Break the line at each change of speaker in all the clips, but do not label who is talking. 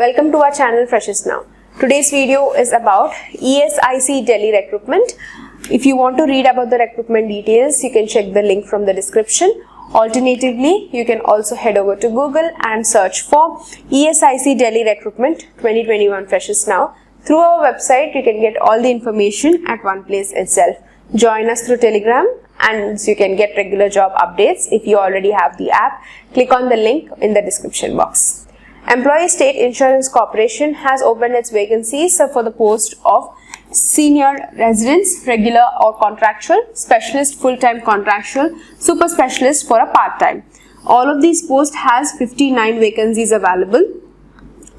welcome to our channel Freshers Now. Today's video is about ESIC Delhi recruitment. If you want to read about the recruitment details, you can check the link from the description. Alternatively, you can also head over to Google and search for ESIC Delhi recruitment 2021 Freshers Now. Through our website, you can get all the information at one place itself. Join us through Telegram and you can get regular job updates. If you already have the app, click on the link in the description box. Employee State Insurance Corporation has opened its vacancies for the post of senior residence, regular or contractual, specialist, full-time contractual, super specialist for a part-time. All of these posts has 59 vacancies available.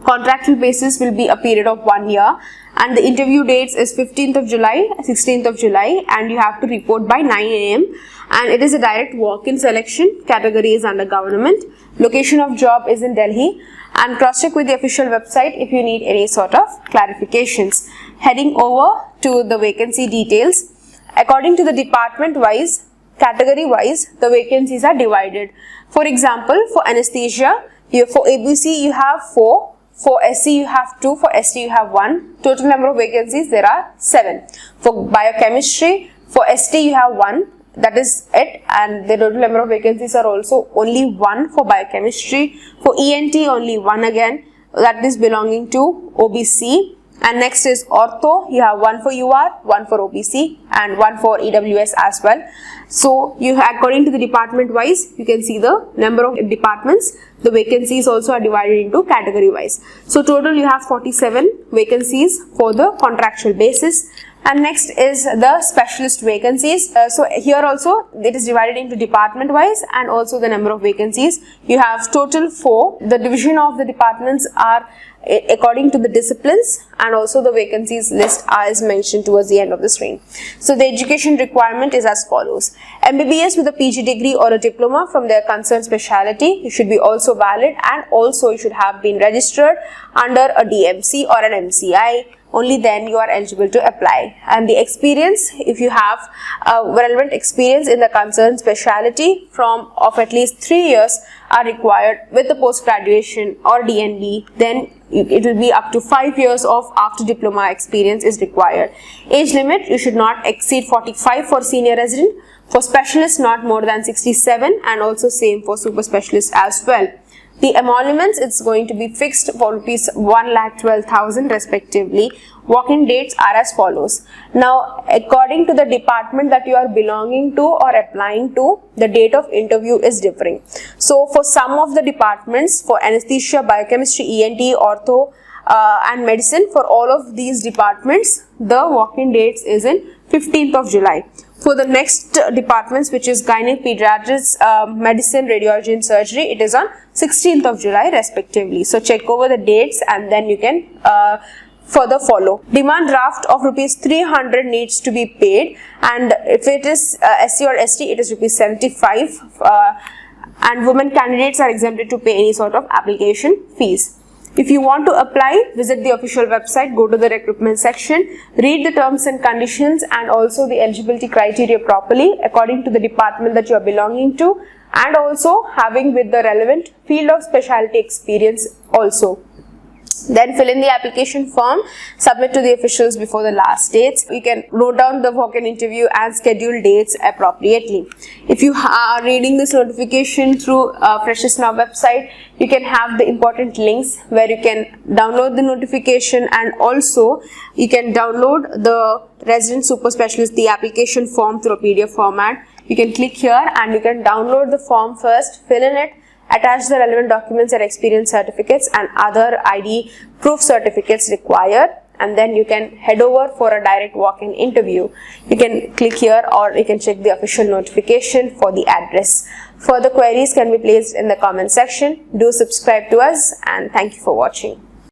Contractual basis will be a period of 1 year and the interview dates is 15th of July, 16th of July and you have to report by 9 AM and it is a direct walk-in selection. Category is under government. Location of job is in Delhi and cross-check with the official website if you need any sort of clarifications. Heading over to the vacancy details, according to the department wise, category wise, the vacancies are divided. For example, for anesthesia, for ABC you have 4. For SC you have 2, for ST you have 1. Total number of vacancies there are 7. For biochemistry, for ST you have 1, that is it, and the total number of vacancies are also only 1 for biochemistry. For ENT only 1 again, that is belonging to OBC. And next is ortho, you have 1 for UR, 1 for OBC and 1 for EWS as well. So you according to the department wise, you can see the number of departments. The vacancies also are divided into category wise. So total you have 47 vacancies for the contractual basis. And next is the specialist vacancies. So here also it is divided into department wise and also the number of vacancies. You have total 4. The division of the departments are according to the disciplines and also the vacancies list is mentioned towards the end of the screen. So the education requirement is as follows. MBBS with a PG degree or a diploma from their concerned specialty. You should be also valid and also you should have been registered under a DMC or an MCI. Only then you are eligible to apply. And the experience, if you have relevant experience in the concerned specialty of at least 3 years are required with the post graduation or DNB, then it will be up to 5 years of after diploma experience is required. Age limit, you should not exceed 45 for senior resident, for specialist not more than 67 and also same for super specialist as well. The emoluments, it's going to be fixed for rupees 1,12,000 respectively. Walk-in dates are as follows. Now, according to the department that you are belonging to or applying to, the date of interview is differing. So, for some of the departments, for anesthesia, biochemistry, ENT, ortho and medicine, for all of these departments, the walk-in dates is in 15th of July. For the next departments, which is gynec, pediatrics, medicine, radiology and surgery, it is on 16th of July respectively. So check over the dates and then you can further follow. Demand draft of rupees 300 needs to be paid, and if it is SC or ST, it is rupees 75 and women candidates are exempted to pay any sort of application fees. If you want to apply, visit the official website, go to the recruitment section, read the terms and conditions and also the eligibility criteria properly according to the department that you are belonging to and also having with the relevant field of specialty experience also. Then fill in the application form, submit to the officials before the last dates. You can note down the walk-in interview and schedule dates appropriately. If you are reading this notification through Freshers Now website, you can have the important links where you can download the notification and also you can download the resident super specialist, the application form through a PDF format. You can click here and you can download the form first, fill in it, attach the relevant documents and experience certificates and other ID proof certificates required, and then you can head over for a direct walk-in interview. You can click here or you can check the official notification for the address. Further queries can be placed in the comment section. Do subscribe to us and thank you for watching.